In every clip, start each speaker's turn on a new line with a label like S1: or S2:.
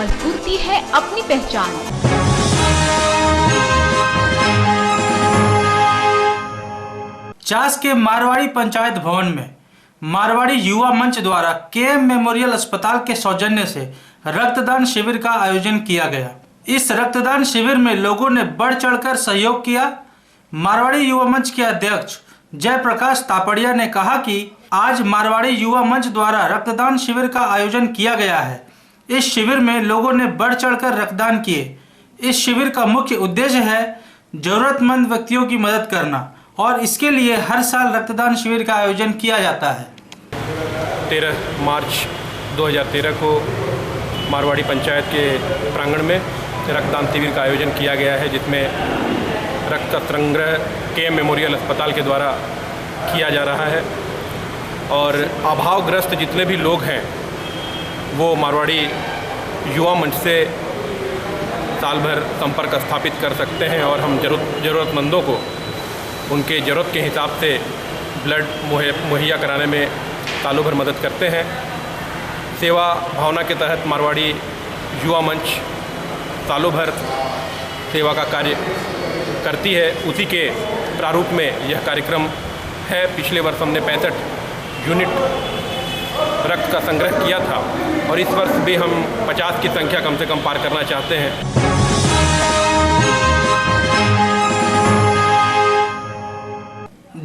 S1: मजबूती है अपनी पहचान।
S2: चास के मारवाड़ी पंचायत भवन में मारवाड़ी युवा मंच द्वारा केएम मेमोरियल अस्पताल के सौजन्य से रक्तदान शिविर का आयोजन किया गया। इस रक्तदान शिविर में लोगों ने बढ़ चढ़कर सहयोग किया। मारवाड़ी युवा मंच के अध्यक्ष जयप्रकाश तापड़िया ने कहा कि आज मारवाड़ी युवा मंच द्वारा रक्तदान शिविर का आयोजन किया गया है। इस शिविर में लोगों ने बढ़ चढ़कर रक्तदान किए। इस शिविर का मुख्य उद्देश्य है जरूरतमंद व्यक्तियों की मदद करना और इसके लिए हर साल रक्तदान शिविर का आयोजन किया जाता है।
S3: 13 मार्च 2013 को मारवाड़ी पंचायत के प्रांगण में रक्तदान शिविर का आयोजन किया गया है, जिसमें रक्त संग्रह केएम मेमोरियल अस्पताल के द्वारा किया जा रहा है और अभावग्रस्त जितने भी लोग हैं वो मारवाड़ी युवा मंच से साल भर संपर्क स्थापित कर सकते हैं और हम ज़रूरतमंदों को उनके ज़रूरत के हिसाब से ब्लड मुहैया कराने में सालों भर मदद करते हैं। सेवा भावना के तहत मारवाड़ी युवा मंच सालों भर सेवा का कार्य करती है। उसी के प्रारूप में यह कार्यक्रम है। पिछले वर्ष हमने 65 यूनिट रक्त का संग्रह किया था और इस वर्ष भी हम 50 की संख्या कम से कम पार करना चाहते हैं।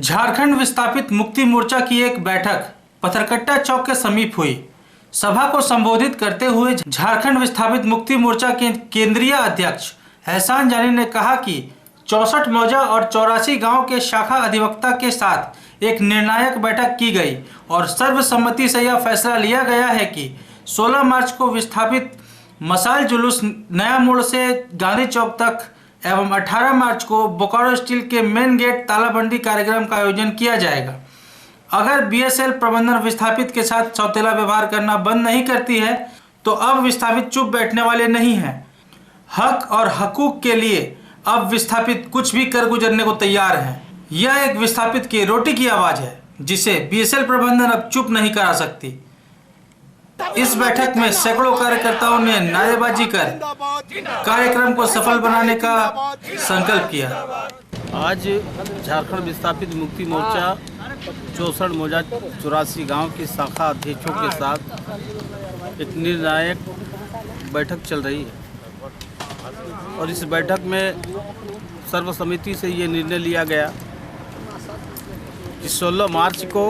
S2: झारखंड विस्थापित मुक्ति मोर्चा की एक बैठक पथरकट्टा चौक के समीप हुई। सभा को संबोधित करते हुए झारखंड विस्थापित मुक्ति मोर्चा के केंद्रीय अध्यक्ष एहसान जानी ने कहा कि 64 मौजा और 84 गांव के शाखा अधिवक्ता के साथ एक निर्णायक बैठक की गई और सर्वसम्मति से यह फैसला लिया गया है कि 16 मार्च को विस्थापित मशाल जुलूस नया मोड़ से गांधी चौक तक एवं 18 मार्च को बोकारो स्टील के मेन गेट तालाबंदी कार्यक्रम का आयोजन किया जाएगा। अगर बीएसएल प्रबंधन विस्थापित के साथ सौतेला व्यवहार करना बंद नहीं करती है तो अब विस्थापित चुप बैठने वाले नहीं हैं। हक और हकूक के लिए अब विस्थापित कुछ भी कर गुजरने को तैयार हैं। यह एक विस्थापित की रोटी की आवाज़ है जिसे बीएसएल प्रबंधन अब चुप नहीं करा सकती। इस बैठक में सैकड़ों कार्यकर्ताओं ने नारेबाजी कर कार्यक्रम को सफल बनाने का संकल्प किया।
S4: आज झारखंड विस्थापित मुक्ति मोर्चा 64 मौजा 84 गांव के शाखा अध्यक्षों के साथ एक निर्णायक बैठक चल रही है और इस बैठक में सर्वसम्मति से ये निर्णय लिया गया कि 16 मार्च को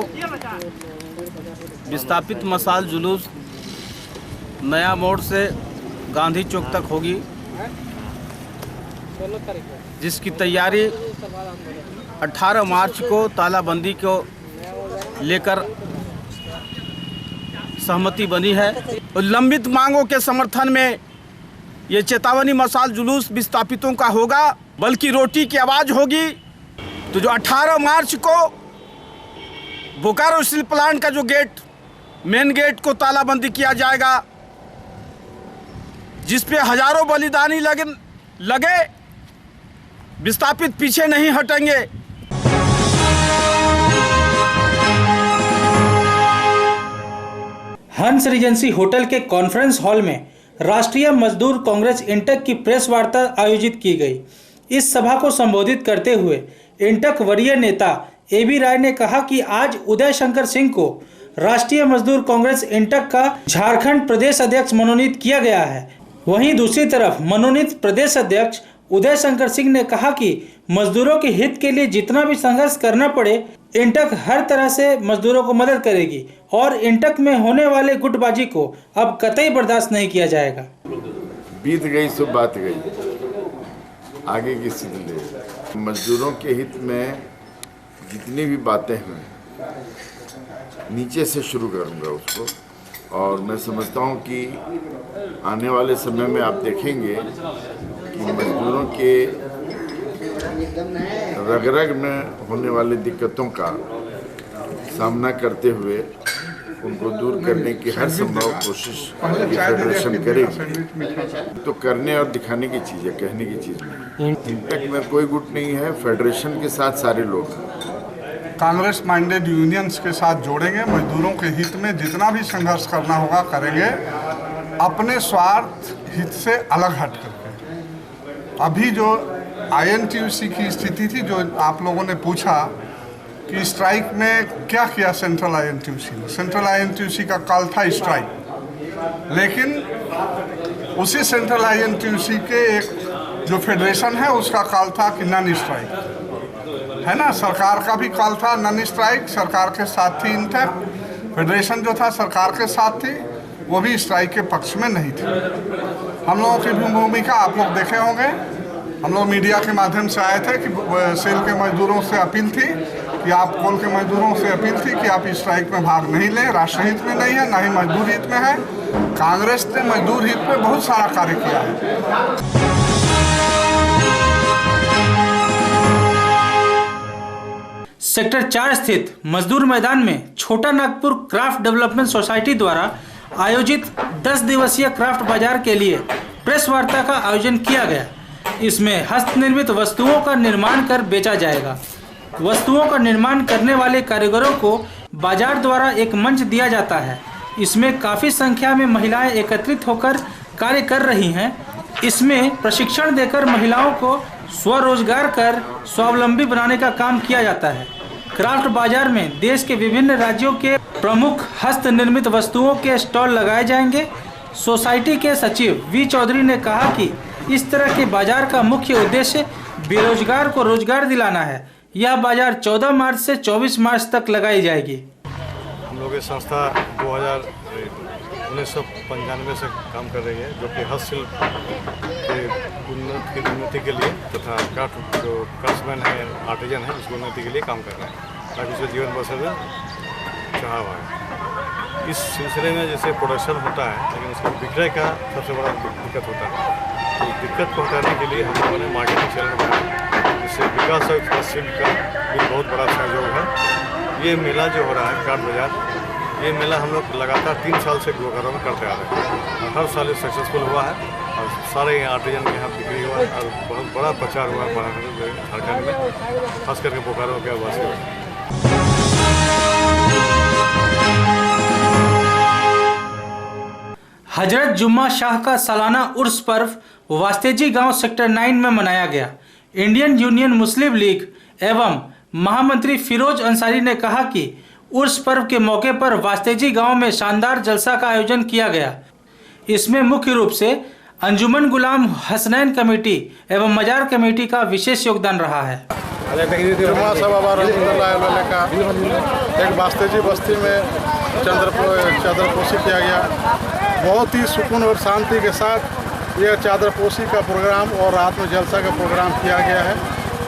S4: विस्थापित मशाल जुलूस नया मोड़ से गांधी चौक तक होगी, जिसकी तैयारी 18 मार्च को तालाबंदी को लेकर सहमति बनी है और लंबित मांगों के समर्थन में ये चेतावनी मशाल जुलूस विस्थापितों का होगा, बल्कि रोटी की आवाज़ होगी। तो जो 18 मार्च को बोकारो स्टील प्लांट का जो गेट मेन गेट को तालाबंदी किया जाएगा, जिस पे हजारों बलिदानी लगे विस्थापित पीछे नहीं हटेंगे।
S2: हंस रीजेंसी होटल के कॉन्फ्रेंस हॉल में राष्ट्रीय मजदूर कांग्रेस इंटक की प्रेस वार्ता आयोजित की गई। इस सभा को संबोधित करते हुए इंटक वरीय नेता एबी राय ने कहा कि आज उदय शंकर सिंह को राष्ट्रीय मजदूर कांग्रेस इंटक का झारखंड प्रदेश अध्यक्ष मनोनीत किया गया है। वहीं दूसरी तरफ मनोनीत प्रदेश अध्यक्ष उदय शंकर सिंह ने कहा कि मजदूरों के हित के लिए जितना भी संघर्ष करना पड़े इंटक हर तरह से मजदूरों को मदद करेगी और इंटक में होने वाले गुटबाजी को अब कतई बर्दाश्त नहीं किया जाएगा।
S5: बीत गई सो बात गई, आगे की स्थिति ले। मजदूरों के हित में जितनी भी बातें हैं नीचे से शुरू करूंगा उसको, और मैं समझता हूं कि आने वाले समय में आप देखेंगे कि मजदूरों के रग-रग में होने वाली दिक्कतों का सामना करते हुए उनको दूर करने की हर संभव कोशिश फेडरेशन करेगी। तो करने और दिखाने की चीज़ है, कहने की चीज़ नहीं। इंटक में कोई गुट नहीं है, फेडरेशन के साथ सारे लोग हैं।
S6: कांग्रेस माइंडेड यूनियंस के साथ जोड़ेंगे, मजदूरों के हित में जितना भी संघर्ष करना होगा करेंगे अपने स्वार्थ हित से अलग हट करके। अभी जो INTUC की स्थिति थी, जो आप लोगों ने पूछा कि स्ट्राइक में क्या किया सेंट्रल INTUC ने। सेंट्रल INTUC का कॉल था स्ट्राइक, लेकिन उसी सेंट्रल INTUC के एक जो फेडरेशन है उसका कॉल था कि नॉन स्ट्राइक, है ना। सरकार का भी कॉल था नॉन स्ट्राइक, सरकार के साथ थी इंटैक्ट। फेडरेशन जो था सरकार के साथ थी, वो भी स्ट्राइक के पक्ष में नहीं थी। हम लोगों की भी भूमिका आप लोग देखे होंगे, हम लोग मीडिया के माध्यम से आए थे कि सेल के मजदूरों से अपील थी कि आप कोल के मजदूरों से अपील थी कि आप इस स्ट्राइक में भाग नहीं लें, राष्ट्रहित में नहीं है, ना ही मजदूर हित में है। कांग्रेस ने मजदूर हित में बहुत सारा कार्य किया है।
S2: सेक्टर 4 स्थित मजदूर मैदान में छोटा नागपुर क्राफ्ट डेवलपमेंट सोसाइटी द्वारा आयोजित 10 दिवसीय क्राफ्ट बाजार के लिए प्रेस वार्ता का आयोजन किया गया। इसमें हस्तनिर्मित वस्तुओं का निर्माण कर बेचा जाएगा। वस्तुओं का निर्माण करने वाले कारीगरों को बाजार द्वारा एक मंच दिया जाता है। इसमें काफ़ी संख्या में महिलाएं एकत्रित होकर कार्य कर रही हैं। इसमें प्रशिक्षण देकर महिलाओं को स्वरोजगार कर स्वावलंबी बनाने का काम किया जाता है। क्राफ्ट बाजार में देश के विभिन्न राज्यों के प्रमुख हस्तनिर्मित वस्तुओं के स्टॉल लगाए जाएंगे। सोसाइटी के सचिव वी चौधरी ने कहा कि इस तरह के बाजार का मुख्य उद्देश्य बेरोजगार को रोजगार दिलाना है। यह बाजार 14 मार्च से 24 मार्च तक लगाई जाएगी।
S7: हम लोग की संस्था 1995 से काम कर रही है, जो कि हस्तशिल्प की उन्नति के लिए तथा क्राफ्ट जो क्राफ्ट्समैन है, आर्टिजन है, उसकी उन्नति के लिए काम कर रहे हैं ताकि उसका जीवन बसर चढ़ावा है। इस सिलसिले में जैसे प्रोडक्शन होता है, लेकिन उसका विक्रय का सबसे बड़ा दिक्कत होता है। तो दिक्कत को हटाने के लिए हम लोगों ने मार्केटिंग चैनल बनाया, जिससे विकास हस्तशिल्प का भी बहुत बड़ा सहयोग है। ये मेला जो हो रहा है क्राफ्ट बाजार, ये मेला हम लोग लगातार 3 साल से गोकारो में करते आ रहे हैं। हर साल ये सक्सेसफुल हुआ है और सारे आर्टिजन के यहाँ बिक्री हुआ है और बहुत बड़ा प्रचार हुआ है झारखंड में, खास करके बोकारो के वासियों में।
S2: हजरत जुम्मा शाह का सालाना उर्स पर्व वास्तेजी गांव सेक्टर 9 में मनाया गया। इंडियन यूनियन मुस्लिम लीग एवं महामंत्री फिरोज अंसारी ने कहा कि उर्स पर्व के मौके पर वास्तेजी गांव में शानदार जलसा का आयोजन किया गया। इसमें मुख्य रूप से अंजुमन गुलाम हसनैन कमेटी एवं मजार कमेटी का विशेष योगदान रहा है।
S8: जुम्मा साहब का एक वास्तेजी बस्ती में चादरपोशी किया गया। बहुत ही सुकून और शांति के साथ यह चादरपोशी का प्रोग्राम और रात में जलसा का प्रोग्राम किया गया है।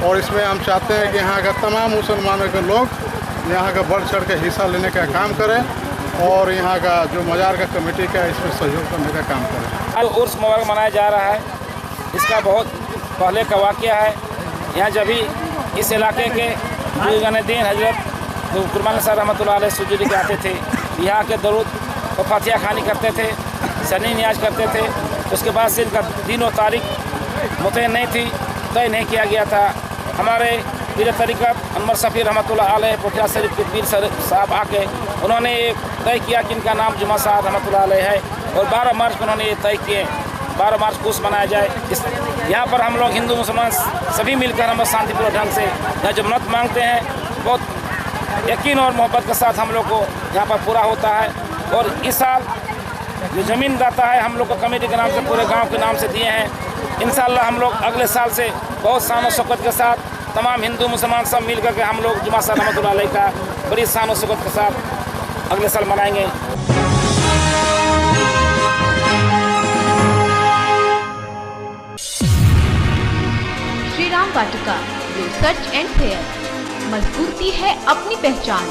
S8: और इसमें हम चाहते हैं कि यहाँ का तमाम मुसलमानों के लोग यहाँ का बढ़ चढ़ के हिस्सा लेने का काम करें और यहाँ का जो मजार का कमेटी का इसमें सहयोग करने का काम करें।
S9: आज उर्स मुबारक मनाया जा रहा है। इसका बहुत पहले का वाक़या है। यहाँ जब भी इस इलाके के बुजुर्गान-ए-दीन हजरत कुरबान साहब रहमतुल्लाह अलैह सुजूदी के आते थे, यहाँ के दरूद और फातिहा खानी करते थे, सनी नियाज करते थे। उसके बाद से इनका दिन और तारीख मुतय्यन नहीं थी, तय नहीं किया गया था। हमारे पीर तरीक़त अनवर सफ़ी रहमतुल्लाह अलैह पोखरा शरीफ के पीर साहब आके उन्होंने ये तय किया कि इनका नाम जुम्मा साहब रहमतुल्लाह अलैह है और 12 मार्च को उन्होंने ये तय किए 12 मार्च को उस मनाया जाए। यहाँ पर हम लोग हिंदू मुसलमान सभी मिलकर हम शांतिपूर्ण ढंग से यहाँ जो मन्नत मांगते हैं, बहुत यकीन और मोहब्बत के साथ हम लोग को यहाँ पर पूरा होता है। और इस साल जो ज़मीन दाता है हम लोग को कमेटी के नाम से पूरे गांव के नाम से दिए हैं। इंशाअल्लाह हम लोग अगले साल से बहुत शान और शौकत के साथ तमाम हिंदू मुसलमान सब मिल करके हम लोग जुम्मा साहब रहमतुल्लाह अलैह का बड़ी शान और शौकत के साथ अगले साल मनाएंगे।
S1: श्री राम वाटिका, रिसर्च एंड फेयर, मजबूती है अपनी पहचान।